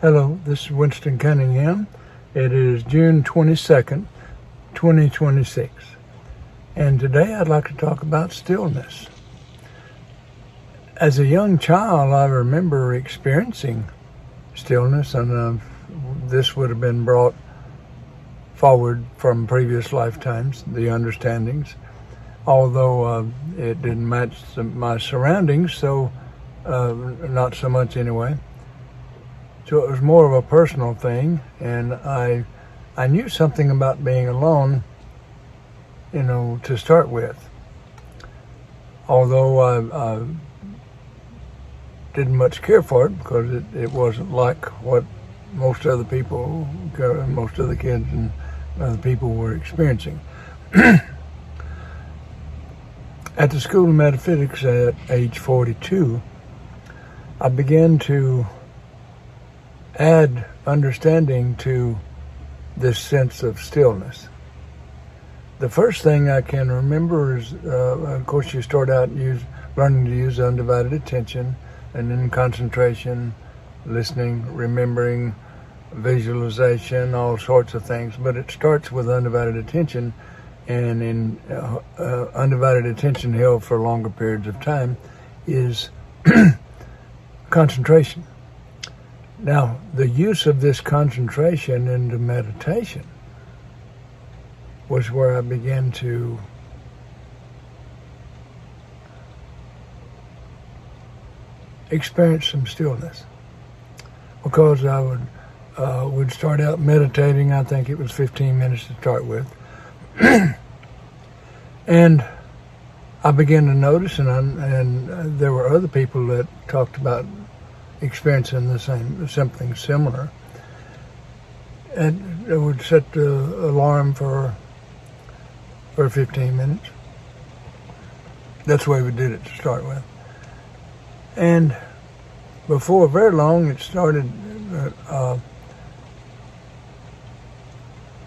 Hello, this is Winston Cunningham. It is June 22nd, 2026. And today I'd like to talk about stillness. As a young child, I remember experiencing stillness, and this would have been brought forward from previous lifetimes, the understandings, although it didn't match my surroundings, so not so much anyway. So it was more of a personal thing, and I knew something about being alone, to start with. Although I didn't much care for it, because it wasn't like what most other kids and other people were experiencing. At the School of Metaphysics at age 42, I began to add understanding to this sense of stillness. The first thing I can remember is, of course, you start out learning to use undivided attention, and then concentration, listening, remembering, visualization, all sorts of things. But it starts with undivided attention, and in undivided attention held for longer periods of time is concentration. Now, the use of this concentration into meditation was where I began to experience some stillness, because I would start out meditating. I think it was 15 minutes to start with, and I began to notice, and there were other people that talked about experiencing something similar, and I would set the alarm for 15 minutes. That's the way we did it to start with. And before very long, it started,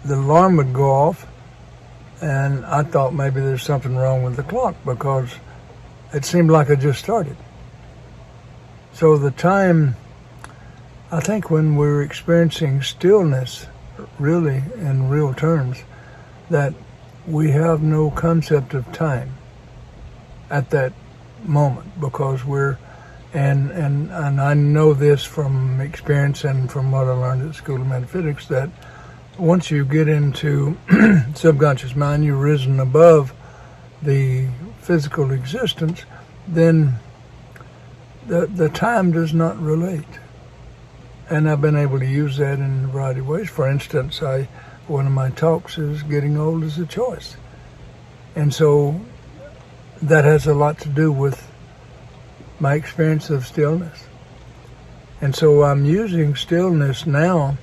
the alarm would go off, and I thought maybe there's something wrong with the clock, because it seemed like I just started. So the time, I think, when we're experiencing stillness, really in real terms, that we have no concept of time at that moment, because and I know this from experience and from what I learned at the School of Metaphysics, that once you get into subconscious mind, you've risen above the physical existence, then the time does not relate. And I've been able to use that in a variety of ways. For instance, one of my talks is getting old is a choice. And so that has a lot to do with my experience of stillness. And so I'm using stillness now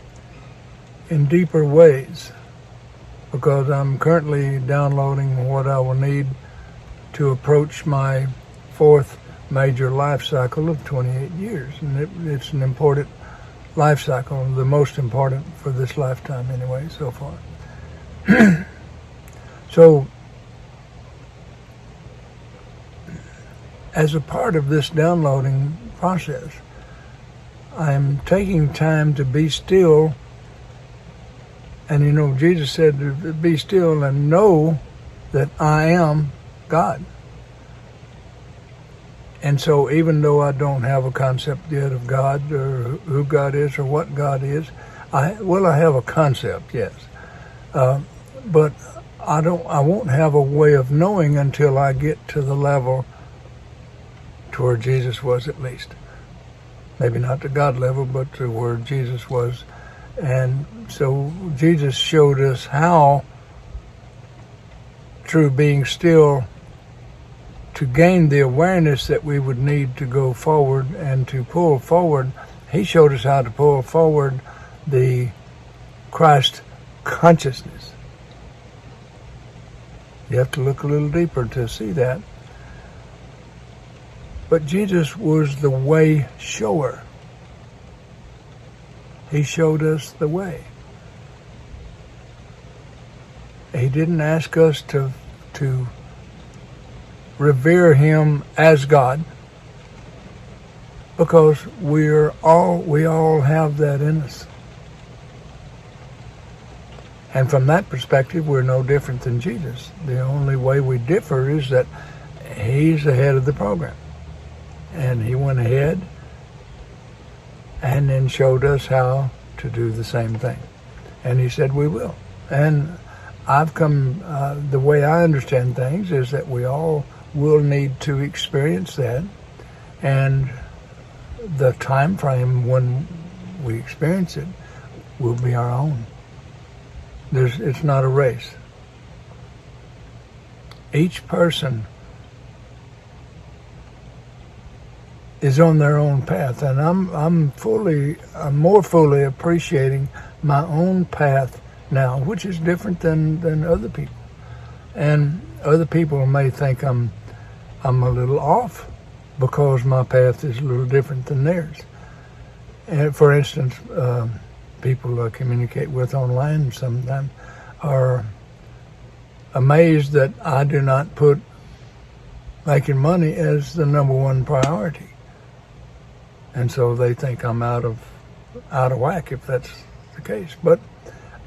in deeper ways, because I'm currently downloading what I will need to approach my fourth major life cycle of 28 years. And it's an important life cycle, the most important for this lifetime anyway, so far. So, as a part of this downloading process, I'm taking time to be still. And Jesus said to be still and know that I am God. And so even though I don't have a concept yet of God, or who God is, or what God is, I have a concept, yes. But I won't have a way of knowing until I get to the level to where Jesus was, at least. Maybe not to God level, but to where Jesus was. And so Jesus showed us how, through being still, to gain the awareness that we would need to go forward and to pull forward. He showed us how to pull forward the Christ consciousness. You have to look a little deeper to see that. But Jesus was the way shower. He showed us the way. He didn't ask us to revere him as God, because we all have that in us. And from that perspective, we're no different than Jesus. The only way we differ is that he's the head of the program. And he went ahead and then showed us how to do the same thing. And he said we will. And I've come, the way I understand things is that we all will need to experience that. And the time frame when we experience it will be our own. It's not a race. Each person is on their own path, and I'm more fully appreciating my own path now, which is different than other people. And other people may think I'm a little off because my path is a little different than theirs. And for instance, people I communicate with online sometimes are amazed that I do not put making money as the number one priority. And so they think I'm out of whack if that's the case. But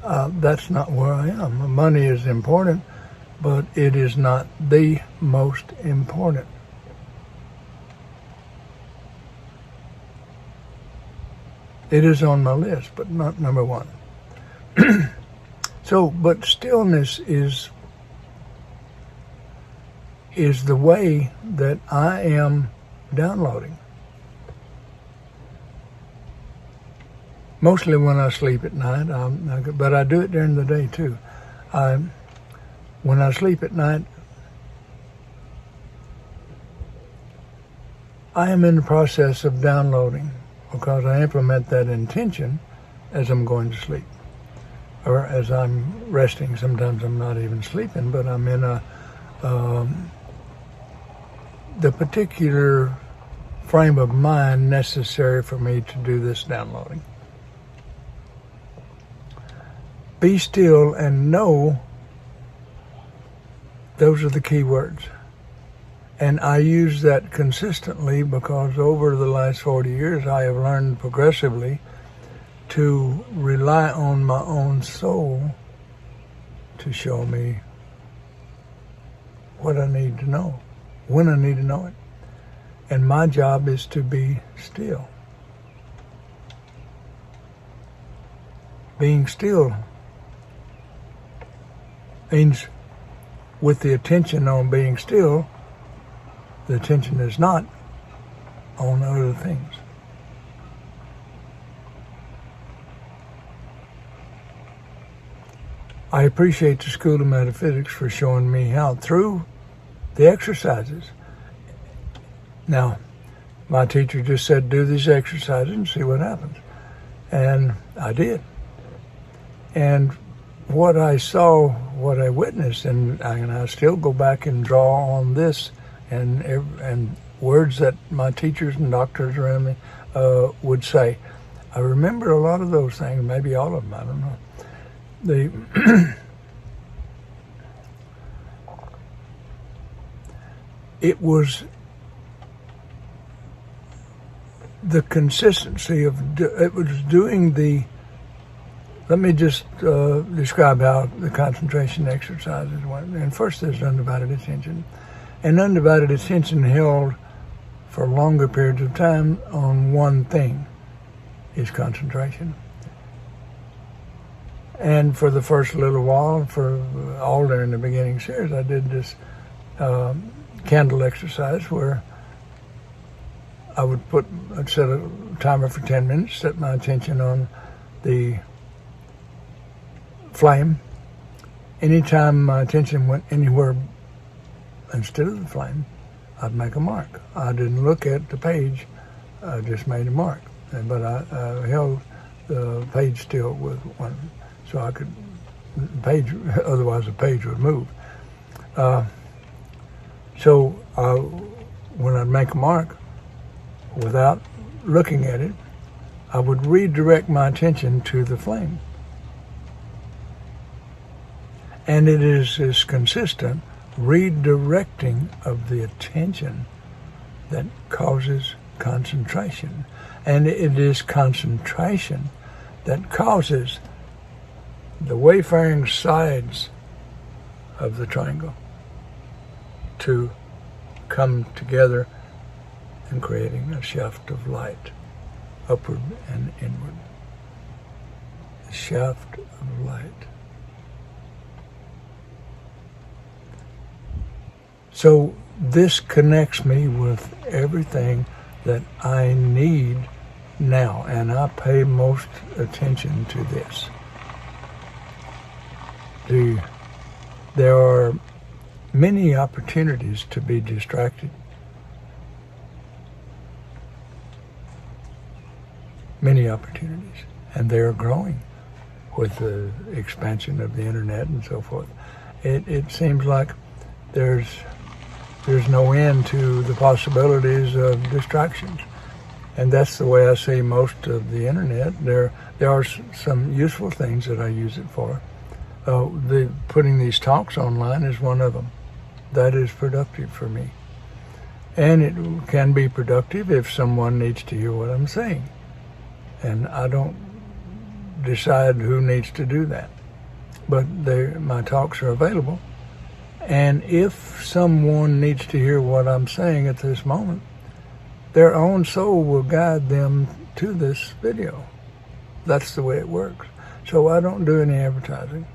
that's not where I am. Money is important, but it is not the most important. It is on my list, but not number one. But stillness is the way that I am downloading. Mostly when I sleep at night, but I do it during the day too. When I sleep at night, I am in the process of downloading because I implement that intention as I'm going to sleep. Or as I'm resting. Sometimes I'm not even sleeping, but I'm in the particular frame of mind necessary for me to do this downloading. Be still and know, those are the key words. And I use that consistently because over the last 40 years I have learned progressively to rely on my own soul to show me what I need to know, when I need to know it. And my job is to be still. Being still means with the attention on being still, the attention is not on other things. I appreciate the School of Metaphysics for showing me how through the exercises. Now, my teacher just said, do these exercises and see what happens. And I did. And what I saw, what I witnessed, and I still go back and draw on this and words that my teachers and doctors around me would say. I remember a lot of those things, maybe all of them, I don't know. It was the consistency of it was doing the. Let me just describe how the concentration exercises went. And first, there's undivided attention, and undivided attention held for longer periods of time on one thing is concentration. And for the first little while, for all during the beginning series, I did this candle exercise where I would I'd set a timer for 10 minutes, set my attention on the flame. Anytime my attention went anywhere instead of the flame, I'd make a mark. I didn't look at the page, I just made a mark. But I held the page still with one. So I could otherwise the page would move. So when I'd make a mark, without looking at it, I would redirect my attention to the flame. And it is this consistent redirecting of the attention that causes concentration. And it is concentration that causes the wayfaring sides of the triangle to come together and creating a shaft of light, upward and inward. A shaft of light. So this connects me with everything that I need now, and I pay most attention to this. There are many opportunities to be distracted. Many opportunities, and they are growing with the expansion of the internet and so forth. It seems like there's no end to the possibilities of distractions. And that's the way I see most of the internet. There are some useful things that I use it for. Putting these talks online is one of them. That is productive for me. And it can be productive if someone needs to hear what I'm saying. And I don't decide who needs to do that. But my talks are available. And if someone needs to hear what I'm saying at this moment, their own soul will guide them to this video. That's the way it works. So I don't do any advertising.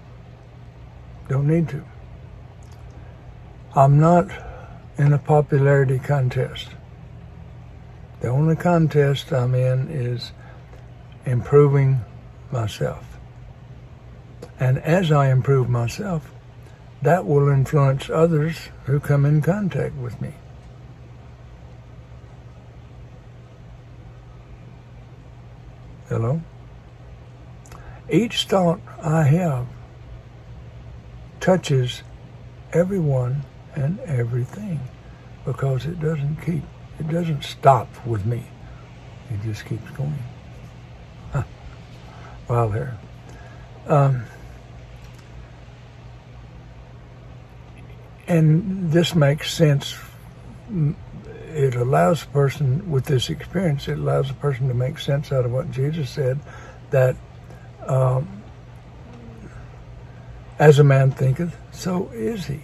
Don't need to. I'm not in a popularity contest. The only contest I'm in is improving myself. And as I improve myself, that will influence others who come in contact with me. Hello? Each thought I have touches everyone and everything, because it doesn't stop with me. It just keeps going. Wow, there. And this makes sense. It allows a person, with this experience, it allows a person to make sense out of what Jesus said, that as a man thinketh, so is he.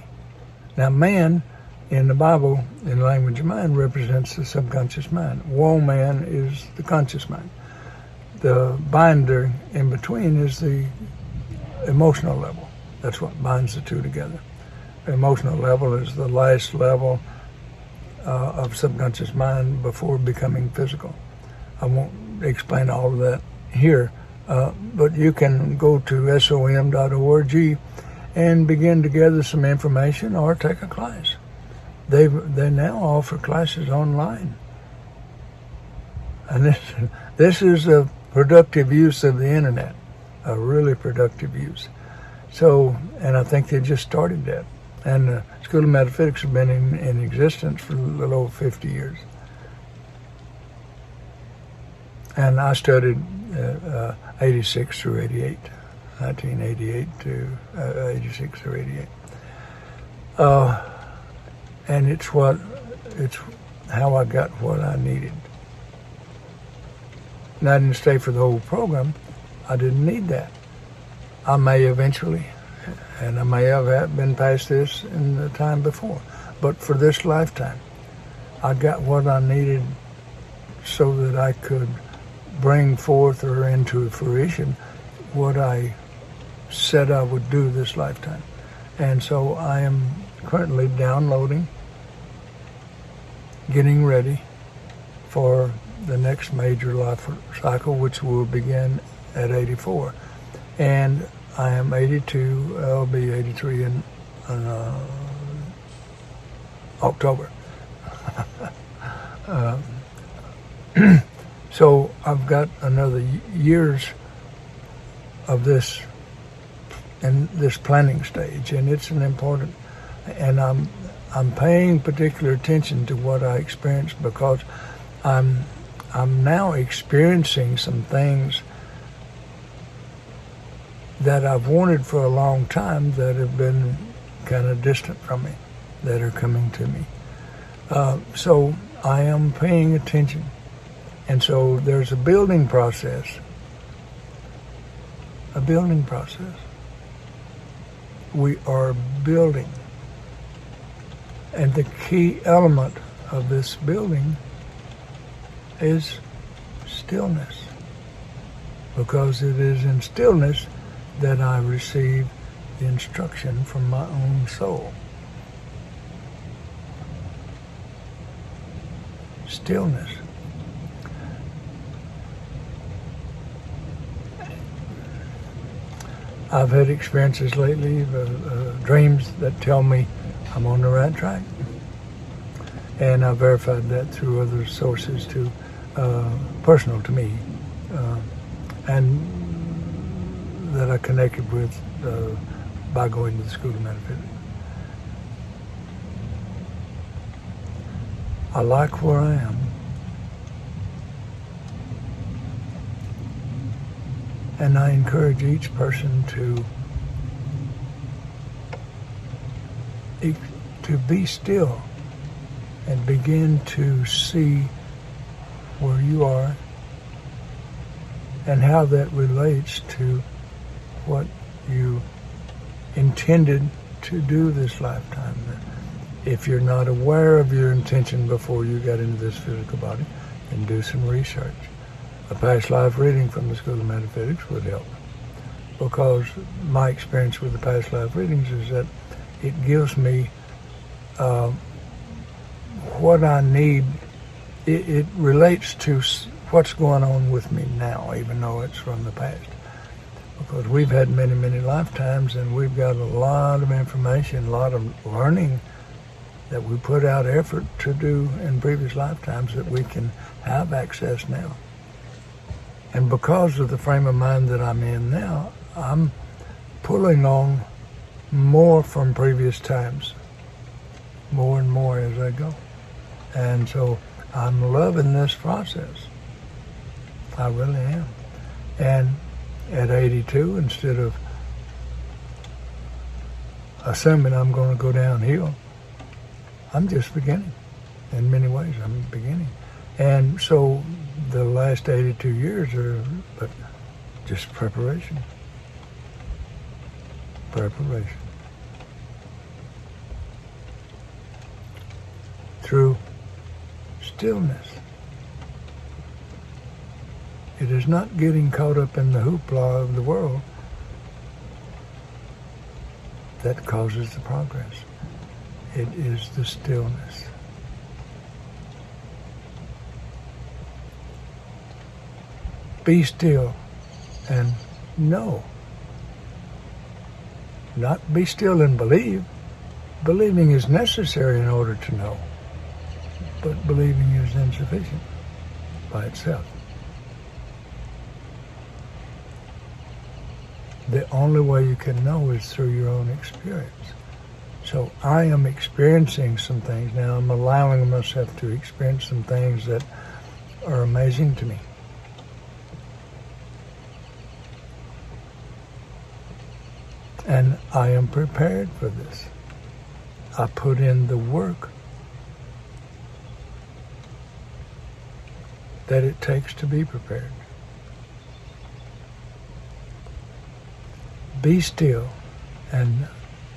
Now, man, in the Bible, in the language of mind, represents the subconscious mind. Woe man is the conscious mind. The binder in between is the emotional level. That's what binds the two together. The emotional level is the last level of subconscious mind before becoming physical. I won't explain all of that here, but you can go to som.org and begin to gather some information or take a class. They now offer classes online. And this is a productive use of the internet, a really productive use. So, and I think they just started that. And the School of Metaphysics has been in existence for a little over 50 years. And I studied 86 through 88, 1988 to 86 through 88. And it's how I got what I needed. And I didn't stay for the whole program. I didn't need that. I may eventually, and I may have been past this in the time before. But for this lifetime, I got what I needed so that I could bring forth or into fruition what I said I would do this lifetime. And so I am currently downloading, getting ready for the next major life cycle, which will begin at 84. And I am 82, I'll be 83 in October. So I've got another years of this in this planning stage, and it's an important, and I'm paying particular attention to what I experience, because I'm now experiencing some things that I've wanted for a long time that have been kind of distant from me, that are coming to me. So I am paying attention. And so there's a building process. A building process. We are building. And the key element of this building is stillness. Because it is in stillness that I receive the instruction from my own soul. Stillness. I've had experiences lately, dreams that tell me I'm on the right track. And I've verified that through other sources too, personal to me, and that I connected with by going to the School of Metaphysics. I like where I am. And I encourage each person to be still and begin to see where you are and how that relates to what you intended to do this lifetime. If you're not aware of your intention before you got into this physical body, then do some research. A past life reading from the School of Metaphysics would help, because my experience with the past life readings is that it gives me what I need. It relates to what's going on with me now, even though it's from the past. Because we've had many, many lifetimes, and we've got a lot of information, a lot of learning that we put out effort to do in previous lifetimes that we can have access now. And because of the frame of mind that I'm in now, I'm pulling on more from previous times, more and more as I go. And so I'm loving this process. I really am. And at 82, instead of assuming I'm going to go downhill, I'm just beginning. In many ways, I'm beginning. And so the last 82 years are but just preparation. Preparation. Through stillness. It is not getting caught up in the hoopla of the world that causes the progress. It is the stillness. Be still and know. Not be still and believe. Believing is necessary in order to know, but believing is insufficient by itself. The only way you can know is through your own experience. So I am experiencing some things now. I'm allowing myself to experience some things that are amazing to me. And I am prepared for this. I put in the work that it takes to be prepared. Be still and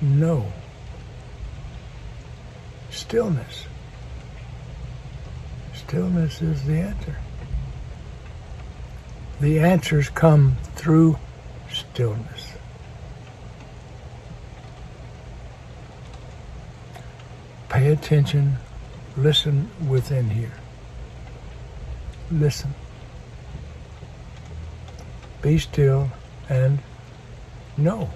know. Stillness. Stillness is the answer. The answers come through stillness. Pay attention. Listen within here. Listen. Be still and know.